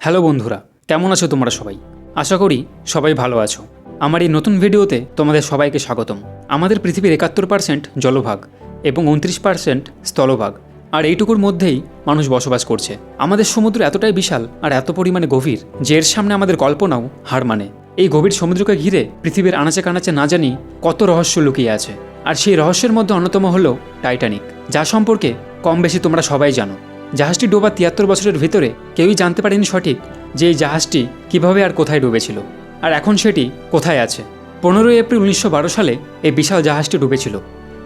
Hello বন্ধুরা, কেমন আছো তোমরা সবাই? আশা করি সবাই ভালো আছো। আমার এই নতুন ভিডিওতে তোমাদের সবাইকে স্বাগতম। আমাদের পৃথিবীর 71% জলভাগ এবং 29% স্থলভাগ, আর এইটুকুর মধ্যেই মানুষ বসবাস করছে। আমাদের সমুদ্র এতটাই বিশাল আর এত পরিমাণে গভীর যে এর সামনে আমাদের কল্পনাও হার মানে। এই গভীর সমুদ্রকে ঘিরে পৃথিবীর আনাচে কানাচে না জানি কত রহস্য লুকিয়ে আছে। আর সেই রহস্যের মধ্যে অন্যতম হলো টাইটানিক, যা সম্পর্কে কম বেশি তোমরা সবাই জানো। জাহাজটি ডোবা 73 বছরের ভিতরে কেউই জানতে পারেনি সঠিক যে এই জাহাজটি কিভাবে আর কোথায় ডুবেছিল, আর এখন সেটি কোথায় আছে। 15 এপ্রিল 1912 সালে এই বিশাল জাহাজটি ডুবেছিল।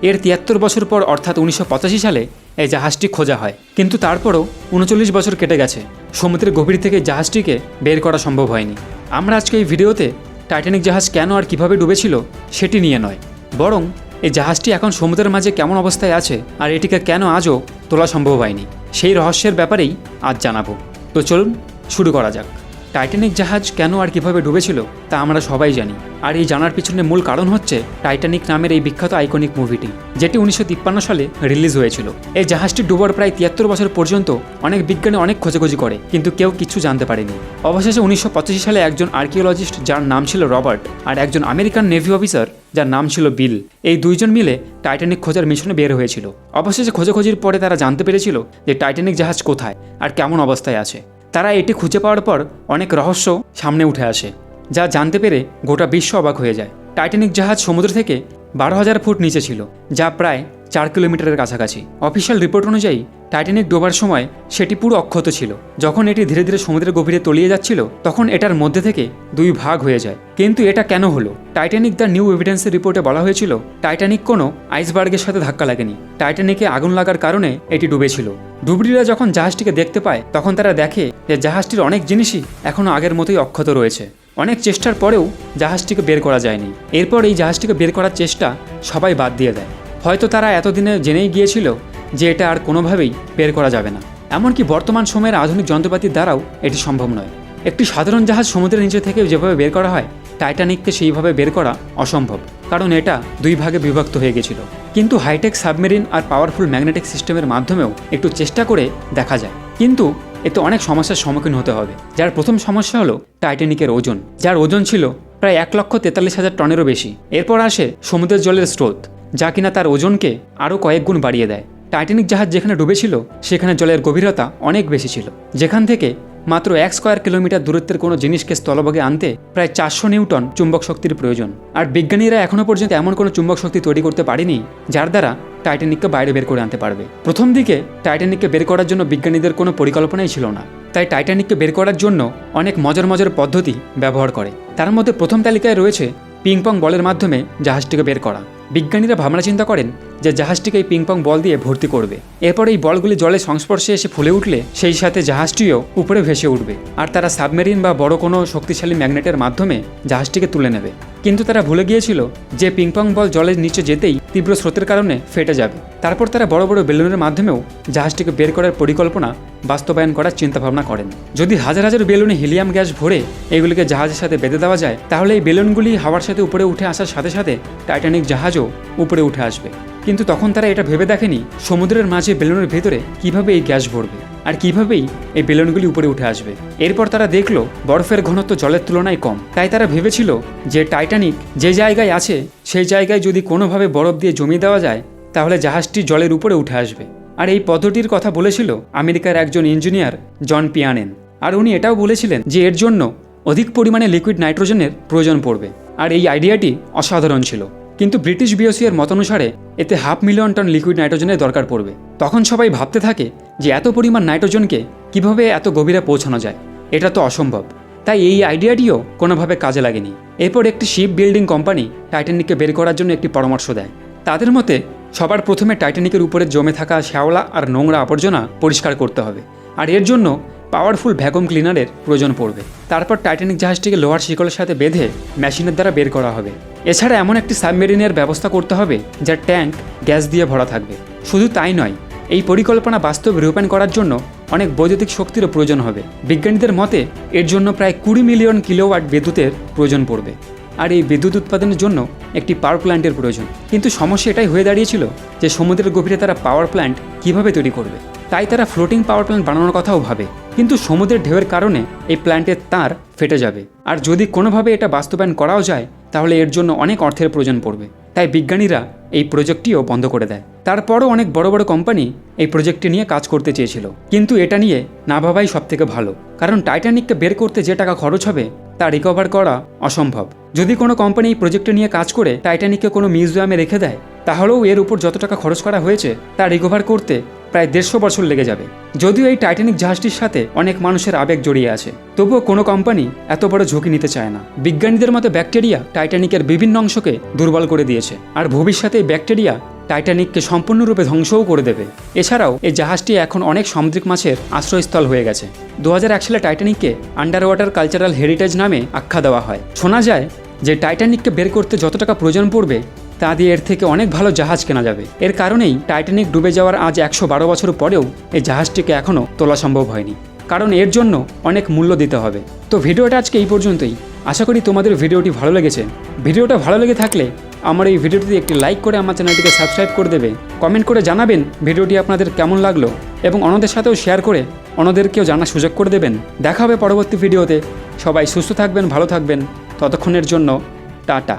এর 73 বছর পর অর্থাৎ 1985 সালে এই জাহাজটি খোঁজা হয়, কিন্তু তারপরও 39 বছর কেটে গেছে। সমুদ্রের গভীর থেকে জাহাজটিকে বের করা সম্ভব হয়নি। আমরা আজকে এই ভিডিওতে টাইটানিক জাহাজ কেন আর কিভাবে ডুবেছিল সেটি নিয়ে নয়, বরং এই জাহাজটি এখন সমুদ্রের মাঝে কেমন অবস্থায় আছে আর এটিকে কেন আজও তোলা সম্ভব হয়নি সেই রহস্যের ব্যাপারেই আজ জানাবো। তো চলুন শুরু করা যাক। টাইটানিক জাহাজ কেন আর কিভাবে ডুবেছিল তা আমরা সবাই জানি, আর এই জানার পিছনে মূল কারণ হচ্ছে টাইটানিক নামের এই বিখ্যাত আইকনিক মুভিটি, যেটি 1953 সালে রিলিজ হয়েছিল। এই জাহাজটি ডুবার প্রায় 73 বছর পর্যন্ত অনেক বিজ্ঞানী অনেক খোঁজাখুঁজি করে, কিন্তু কেউ কিছু জানতে পারেনি। অবশেষে 1985 সালে একজন আর্কিওলজিস্ট যার নাম ছিল রবার্ট আর একজন আমেরিকান নেভি অফিসার যার নাম ছিল বিল, এই দুইজন মিলে টাইটানিক খোঁজার মিশনে বের হয়েছিল। অবশেষে খোঁজাখুঁজির পরে তারা জানতে পেরেছিল যে টাইটানিক জাহাজ কোথায় আর কেমন অবস্থায় আছে। তারা এটি খুঁজে পাওয়ার পর অনেক রহস্য সামনে উঠে আসে, যা জানতে পেরে গোটা বিশ্ব অবাক হয়ে যায়। টাইটানিক জাহাজ সমুদ্র থেকে 12,000 ফুট নিচে ছিল, যা প্রায় 4 কিলোমিটারের কাছাকাছি। অফিসিয়াল রিপোর্ট অনুযায়ী টাইটানিক ডোবার সময় সেটি পুরো অক্ষত ছিল। যখন এটি ধীরে ধীরে সমুদ্রের গভীরে তলিয়ে যাচ্ছিল তখন এটার মধ্যে থেকে দুই ভাগ হয়ে যায়। কিন্তু এটা কেন হলো? টাইটানিক দ্য নিউ এভিডেন্সের রিপোর্টে বলা হয়েছিল টাইটানিক কোনো আইসবার্গের সাথে ধাক্কা লাগেনি, টাইটানিকে আগুন লাগার কারণে এটি ডুবেছিল। ডুবুরিরা যখন জাহাজটিকে দেখতে পায় তখন তারা দেখে যে জাহাজটির অনেক জিনিসই এখনও আগের মতোই অক্ষত রয়েছে। অনেক চেষ্টার পরেও জাহাজটিকে বের করা যায়নি। এরপর এই জাহাজটিকে বের করার চেষ্টা সবাই বাদ দিয়ে দেয়। হয়তো তারা এতদিনে জেনেই গিয়েছিল যে এটা আর কোনোভাবেই বের করা যাবে না। এমনকি বর্তমান সময়ের আধুনিক যন্ত্রপাতির দ্বারাও এটি সম্ভব নয়। একটি সাধারণ জাহাজ সমুদ্রের নিচে থেকে যেভাবে বের করা হয় টাইটানিককে সেইভাবে বের করা অসম্ভব, কারণ এটা দুই ভাগে বিভক্ত হয়ে গেছিল। কিন্তু হাইটেক সাবমেরিন আর পাওয়ারফুল ম্যাগনেটিক সিস্টেমের মাধ্যমেও একটু চেষ্টা করে দেখা যায়, কিন্তু এতে অনেক সমস্যার সম্মুখীন হতে হবে। যার প্রথম সমস্যা হলো টাইটানিকের ওজন, যার ওজন ছিল প্রায় 1,43,000 টনেরও বেশি। এরপর আসে সমুদ্রের জলের স্রোত, যা কিনা তার ওজনকে আরও কয়েক গুণ বাড়িয়ে দেয়। টাইটানিক জাহাজ যেখানে ডুবেছিল সেখানে জলের গভীরতা অনেক বেশি ছিল, যেখান থেকে মাত্র 1 স্কয়ার কিলোমিটার দূরত্বের কোনো জিনিসকে স্থলভাগে আনতে প্রায় 400 নিউটন চুম্বক শক্তির প্রয়োজন। আর বিজ্ঞানীরা এখনও পর্যন্ত এমন কোনো চুম্বক শক্তি তৈরি করতে পারেনি যার দ্বারা টাইটানিককে বাইরে বের করে আনতে পারবে। প্রথম দিকে টাইটানিককে বের করার জন্য বিজ্ঞানীদের কোনো পরিকল্পনাই ছিল না, তাই টাইটানিককে বের করার জন্য অনেক মজার মজার পদ্ধতি ব্যবহার করে। তার মধ্যে প্রথম তালিকায় রয়েছে পিংপং বলের মাধ্যমে জাহাজটিকে বের করা। বিজ্ঞানীরা ভাবনা চিন্তা করেন যে জাহাজটিকে এই পিংপং বল দিয়ে ভর্তি করবে। এরপর এই বলগুলি জলের সংস্পর্শে এসে ফুলে উঠলে সেই সাথে জাহাজটিও উপরে ভেসে উঠবে, আর তারা সাবমেরিন বা বড় কোনো শক্তিশালী ম্যাগনেটের মাধ্যমে জাহাজটিকে তুলে নেবে। কিন্তু তারা ভুলে গিয়েছিল যে পিংপং বল জলের নিচে যেতেই তীব্র স্রোতের কারণে ফেটে যাবে। তারপর তারা বড় বড় বেলুনের মাধ্যমেও জাহাজটিকে বের করার পরিকল্পনা বাস্তবায়ন করার চিন্তাভাবনা করেন। যদি হাজার হাজার বেলুনে হিলিয়াম গ্যাস ভরে এগুলিকে জাহাজের সাথে বেঁধে দেওয়া যায় তাহলে এই বেলুনগুলি হাওয়ার সাথে উপরে উঠে আসার সাথে সাথে টাইটানিক জাহাজও উপরে উঠে আসবে। কিন্তু তখন তারা এটা ভেবে দেখেনি সমুদ্রের মাঝে বেলুনের ভেতরে কিভাবে এই গ্যাস ভরবে আর কিভাবেই এই বেলুনগুলি উপরে উঠে আসবে। এরপর তারা দেখলো বরফের ঘনত্ব জলের তুলনায় কম, তাই তারা ভেবেছিল যে টাইটানিক যে জায়গায় আছে সেই জায়গায় যদি কোনোভাবে বরফ দিয়ে জমিয়ে দেওয়া যায় তাহলে জাহাজটি জলের উপরে উঠে আসবে। আর এই পদ্ধতির কথা বলেছিল আমেরিকার একজন ইঞ্জিনিয়ার জন পিয়ানেন। আর উনি এটাও বলেছিলেন যে এর জন্য অধিক পরিমাণে লিকুইড নাইট্রোজেনের প্রয়োজন পড়বে। আর এই আইডিয়াটি অসাধারণ ছিল, কিন্তু ব্রিটিশ বিওসি এর মতানুসারে এতে 500,000 টন লিকুইড নাইট্রোজেনের দরকার পড়বে। তখন সবাই ভাবতে থাকে যে এত পরিমাণ নাইট্রোজেনকে কিভাবে এত গভীরে পৌঁছানো যায়, এটা তো অসম্ভব। তাই এই আইডিয়াটিও কোনোভাবে কাজে লাগেনি। এরপর একটি শিপ বিল্ডিং কোম্পানি টাইটানিককে বের করার জন্য একটি পরামর্শ দেয়। তাদের মতে সবার প্রথমে টাইটানিকের উপরে জমে থাকা শ্যাওলা আর নোংরা আবর্জনা পরিষ্কার করতে হবে, আর এর জন্য পাওয়ারফুল ভ্যাকুয়াম ক্লিনারের প্রয়োজন পড়বে। তারপর টাইটানিক জাহাজটিকে লোহার শিকলের সাথে বেঁধে মেশিনের দ্বারা বের করা হবে। এছাড়া এমন একটি সাবমেরিনের ব্যবস্থা করতে হবে যার ট্যাঙ্ক গ্যাস দিয়ে ভরা থাকবে। শুধু তাই নয়, এই পরিকল্পনা বাস্তবে রূপায়ণ করার জন্য অনেক বৈদ্যুতিক শক্তিরও প্রয়োজন হবে। বিজ্ঞানীদের মতে এর জন্য প্রায় 20 মিলিয়ন কিলোওয়াট বিদ্যুতের প্রয়োজন পড়বে, আর এই বিদ্যুৎ উৎপাদনের জন্য একটি পাওয়ার প্ল্যান্টের প্রয়োজন। কিন্তু সমস্যা এটাই হয়ে দাঁড়িয়েছিল যে সমুদ্রের গভীরে তারা পাওয়ার প্ল্যান্ট কিভাবে তৈরি করবে। তাই তারা ফ্লোটিং পাওয়ার প্ল্যান্ট বানানোর কথাও ভাবে, কিন্তু সমুদ্রের ঢেউয়ের কারণে এই প্ল্যান্টের তার ফেটে যাবে। আর যদি কোনোভাবে এটা বাস্তবায়ন করাও যায় তাহলে এর জন্য অনেক অর্থের প্রয়োজন পড়বে। তাই বিজ্ঞানীরা এই প্রজেক্টটিও বন্ধ করে দেয়। তারপরও অনেক বড় বড় কোম্পানি এই প্রজেক্টটি নিয়ে কাজ করতে চেয়েছিল, কিন্তু এটা নিয়ে না ভাবাই সবথেকে ভালো, কারণ টাইটানিককে বের করতে যে টাকা খরচ হবে তা রিকভার করা অসম্ভব। যদি কোনো কোম্পানি এই প্রজেক্টে নিয়ে কাজ করে টাইটানিককে কোনো মিউজিয়ামে রেখে দেয় তাহলেও এর উপর যত টাকা খরচ করা হয়েছে তা রিকভার করতে প্রায় 150 বছর লেগে যাবে। যদিও এই টাইটানিক জাহাজটির সাথে অনেক মানুষের আবেগ জড়িয়ে আছে, তবুও কোনো কোম্পানি এত বড় ঝুঁকি নিতে চায় না। বিজ্ঞানীদের মতে ব্যাকটেরিয়া টাইটানিকের বিভিন্ন অংশকে দুর্বল করে দিয়েছে, আর ভবিষ্যতে এই ব্যাকটেরিয়া টাইটানিককে সম্পূর্ণরূপে ধ্বংসও করে দেবে। এছাড়াও এই জাহাজটি এখন অনেক সামুদ্রিক মাছের আশ্রয়স্থল হয়ে গেছে। 2001 সালে টাইটানিককে আন্ডার ওয়াটার কালচারাল হেরিটেজ নামে আখ্যা দেওয়া হয়। শোনা যায় যে টাইটানিককে বের করতে যত টাকা প্রয়োজন পড়বে তা দিয়ে এর থেকে অনেক ভালো জাহাজ কেনা যাবে। এর কারণেই টাইটানিক ডুবে যাওয়ার আজ 112 বছর পরেও এই জাহাজটিকে এখনও তোলা সম্ভব হয়নি, কারণ এর জন্য অনেক মূল্য দিতে হবে। তো ভিডিওটা আজকে এই পর্যন্তই। আশা করি তোমাদের ভিডিওটি ভালো লেগেছে। ভিডিওটা ভালো লেগে থাকলে আমার এই ভিডিওটিতে একটি লাইক করে আমার চ্যানেলটিকে সাবস্ক্রাইব করে দেবে। কমেন্ট করে জানাবেন ভিডিওটি আপনাদের কেমন লাগলো, এবং অন্যদের সাথেও শেয়ার করে অন্যদেরকেও জানার সুযোগ করে দেবেন। দেখা হবে পরবর্তী ভিডিওতে। সবাই সুস্থ থাকবেন, ভালো থাকবেন। ততক্ষণের জন্য টাটা।